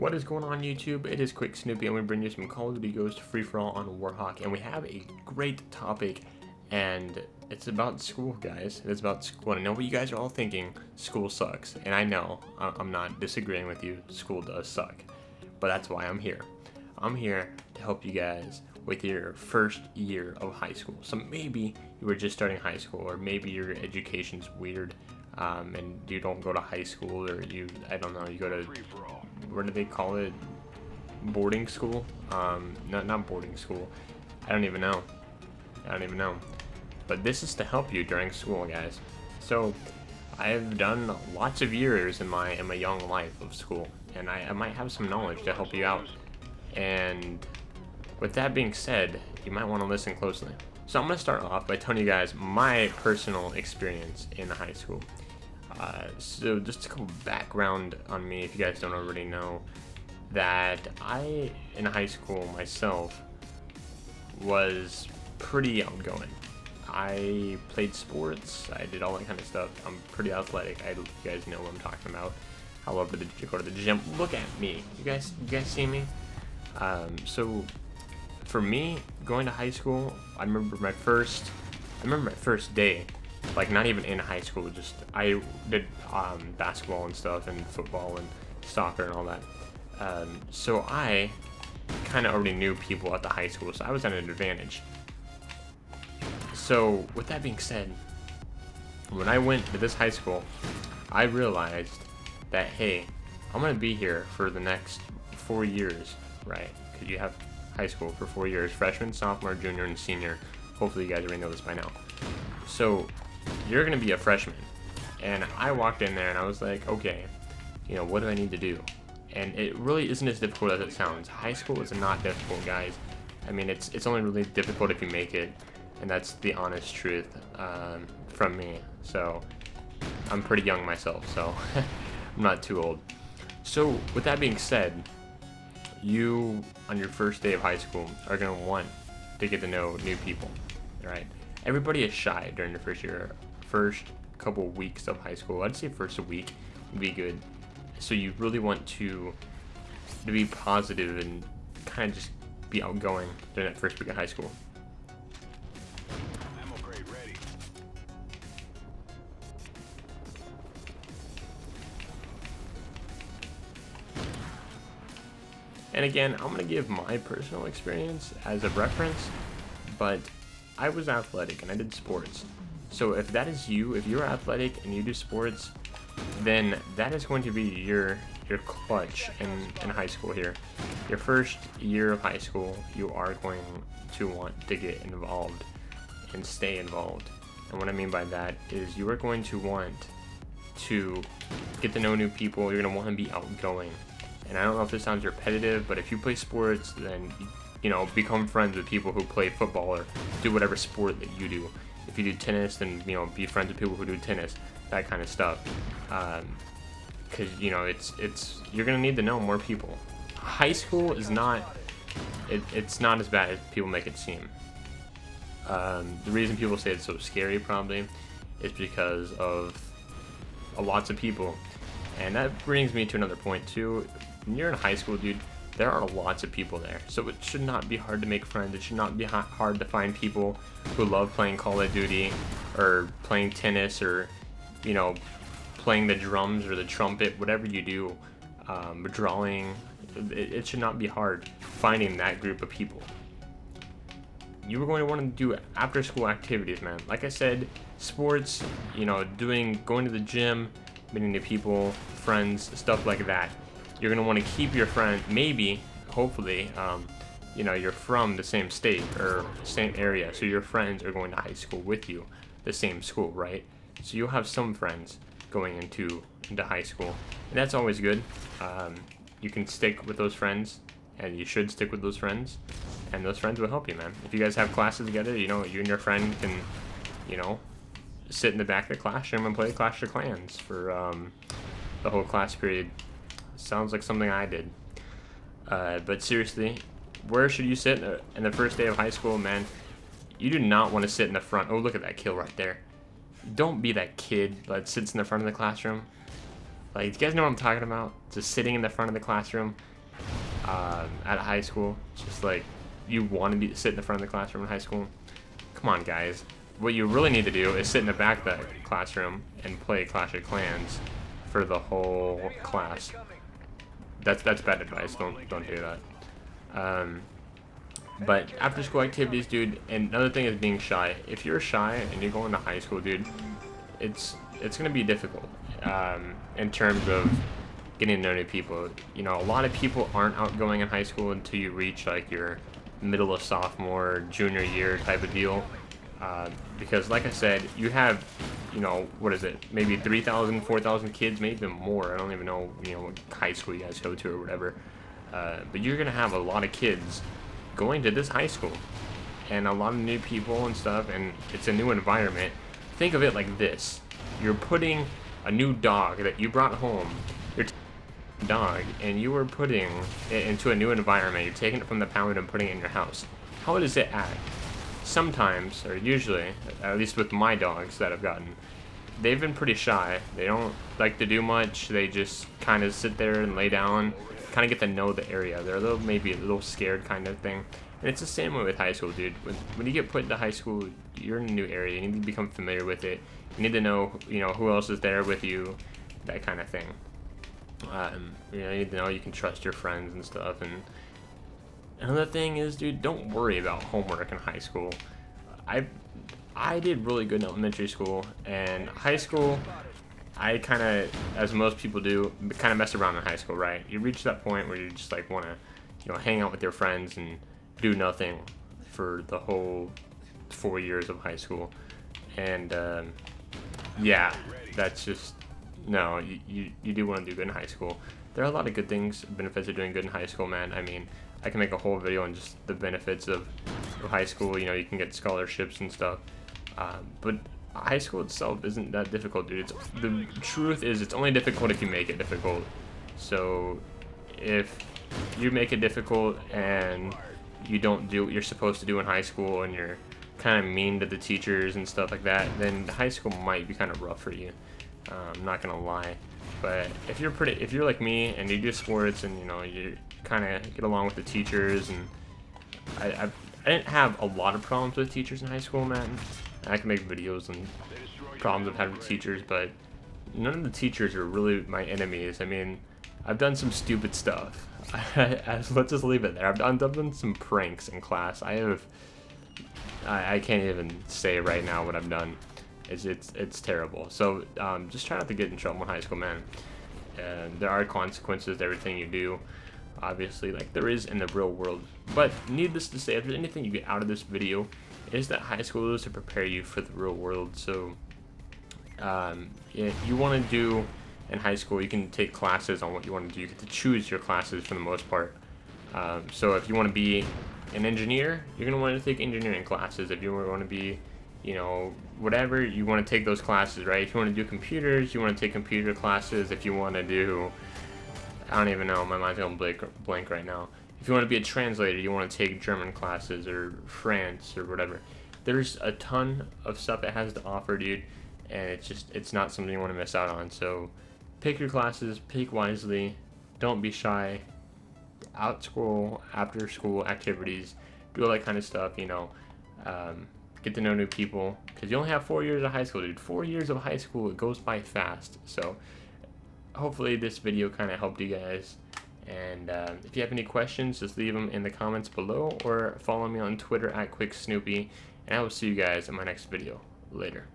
What is going on, YouTube? It is Quick Snoopy, and we bring you some Call of Duty Ghost free-for-all on Warhawk, and we have a great topic, and it's about school, guys. It's about school, and I know what you guys are all thinking. School sucks, and I know. I'm not disagreeing with you. School does suck, but that's why I'm here. I'm here to help you guys with your first year of high school. So maybe you were just starting high school, or maybe your education's weird, and you don't go to high school, or I don't know, you go to, what do they call it? Boarding school? Not boarding school. I don't even know. But this is to help you during school, guys. So I've done lots of years in my young life of school, and I might have some knowledge to help you out. And with that being said, you might want to listen closely. So I'm going to start off by telling you guys my personal experience in high school. So just a couple background on me, if you guys don't already know, that I, in high school myself, was pretty outgoing. I played sports, I did all that kind of stuff. I'm pretty athletic. You guys know what I'm talking about. I love to go to the gym. Look at me. You guys see me? So for me, going to high school, I remember my first day, like not even in high school, just I did basketball and stuff, and football and soccer and all that. So I kind of already knew people at the high school, so I was at an advantage. So with that being said, when I went to this high school, I realized that, hey, I'm gonna be here for the next 4 years, right? Because you have high school for 4 years: freshman, sophomore, junior, and senior. Hopefully you guys already know this by now. So you're gonna be a freshman, and I walked in there and I was like, okay, you know, what do I need to do? And it really isn't as difficult as it sounds. High school is not difficult, guys. I mean, it's only really difficult if you make it, and that's the honest truth from me. So I'm pretty young myself, so I'm not too old. So with that being said, you, on your first day of high school, are going to want to get to know new people, right? Everybody is shy during the first couple weeks of high school. I'd say first week would be good. So you really want to be positive and kind of just be outgoing during that first week of high school. Ammo crate ready. And again, I'm going to give my personal experience as a reference, but I was athletic and I did sports. So if that is you, if you're athletic and you do sports, then that is going to be your clutch in high school here. Your first year of high school, you are going to want to get involved and stay involved. And what I mean by that is you are going to want to get to know new people. You're going to want to be outgoing. And I don't know if this sounds repetitive, but if you play sports, then, you know, become friends with people who play football or do whatever sport that you do. If you do tennis, then, you know, be friends with people who do tennis, that kind of stuff. Because, you know, you're going to need to know more people. High school is not, it's not as bad as people make it seem. The reason people say it's so scary probably is because of lots of people. And that brings me to another point too. When you're in high school, dude, there are lots of people there. So it should not be hard to make friends. It should not be hard to find people who love playing Call of Duty or playing tennis or, you know, playing the drums or the trumpet, whatever you do, drawing. It should not be hard finding that group of people. You are going to want to do after school activities, man. Like I said, sports, you know, going to the gym, meeting new people, friends, stuff like that. You're going to want to keep your friend, maybe, hopefully, you know, you're from the same state or same area, so your friends are going to high school with you, the same school, right? So you'll have some friends going into high school, and that's always good. You can stick with those friends, and you should stick with those friends, and those friends will help you, man. If you guys have classes together, you know, you and your friend can, you know, sit in the back of the classroom and play Clash of Clans for the whole class period. Sounds like something I did. But seriously, where should you sit in the first day of high school, man? You do not want to sit in the front. Oh, look at that kill right there. Don't be that kid that sits in the front of the classroom. Like, do you guys know what I'm talking about? Just sitting in the front of the classroom at high school. Just like, you want to sit in the front of the classroom in high school. Come on, guys. What you really need to do is sit in the back of that classroom and play Clash of Clans for the whole class. That's bad advice. Don't do that. But after school activities, dude, and another thing is being shy. If you're shy and you're going to high school, dude, it's gonna be difficult in terms of getting to know new people. You know, a lot of people aren't outgoing in high school until you reach like your middle of sophomore, junior year type of deal. Because like I said, you have, you know, what is it, maybe 3,000, 4,000 kids, maybe even more. I don't even know, you know, what high school you guys go to or whatever. But you're gonna have a lot of kids going to this high school, and a lot of new people and stuff, and it's a new environment. Think of it like this: you're putting a new dog that you brought home, your dog, and you were putting it into a new environment. You're taking it from the pound and putting it in your house. How does it act? Sometimes, or usually, at least with my dogs that I've gotten, they've been pretty shy. They don't like to do much. They just kind of sit there and lay down, kind of get to know the area. They're maybe a little scared kind of thing. And it's the same way with high school, dude. When you get put into high school, you're in a new area. You need to become familiar with it. You need to know, you know, who else is there with you, that kind of thing. You know, you need to know you can trust your friends and stuff. And another thing is, dude, don't worry about homework in high school. I did really good in elementary school, and high school, I kind of, as most people do, kind of mess around in high school, right? You reach that point where you just like want to, you know, hang out with your friends and do nothing for the whole 4 years of high school. And yeah, that's just, no, you do want to do good in high school. There are a lot of good things, benefits of doing good in high school, man. I mean, I can make a whole video on just the benefits of high school. You know, you can get scholarships and stuff. But high school itself isn't that difficult, dude. The truth is, it's only difficult if you make it difficult. So if you make it difficult and you don't do what you're supposed to do in high school, and you're kind of mean to the teachers and stuff like that, then high school might be kind of rough for you. I'm not gonna lie. But if you're like me and you do sports and, you know, you kind of get along with the teachers, and I didn't have a lot of problems with teachers in high school, man. I can make videos on problems I've had with teachers, but none of the teachers are really my enemies. I mean, I've done some stupid stuff. Let's just leave it there. I've done some pranks in class. I can't even say right now what I've done. It's terrible. So just try not to get in trouble in high school, man. There are consequences to everything you do, obviously, like there is in the real world. But needless to say, if there's anything you get out of this video, is that high school is to prepare you for the real world. So if you want to do in high school, you can take classes on what you want to do. You get to choose your classes for the most part. So if you want to be an engineer, you're going to want to take engineering classes. If you want to be, you know, whatever, you want to take those classes, right? If you want to do computers, you want to take computer classes. If you want to do, I don't even know, my mind's going blank right now. If you want to be a translator, you want to take German classes or France or whatever. There's a ton of stuff it has to offer, dude, and it's not something you want to miss out on. So pick your classes, pick wisely, don't be shy. Out school, after school activities, do all that kind of stuff, you know. Get to know new people, because you only have 4 years of high school, dude. 4 years of high school, it goes by fast. So hopefully this video kind of helped you guys. And if you have any questions, just leave them in the comments below, or follow me on Twitter at QuickSnoopy. And I will see you guys in my next video. Later.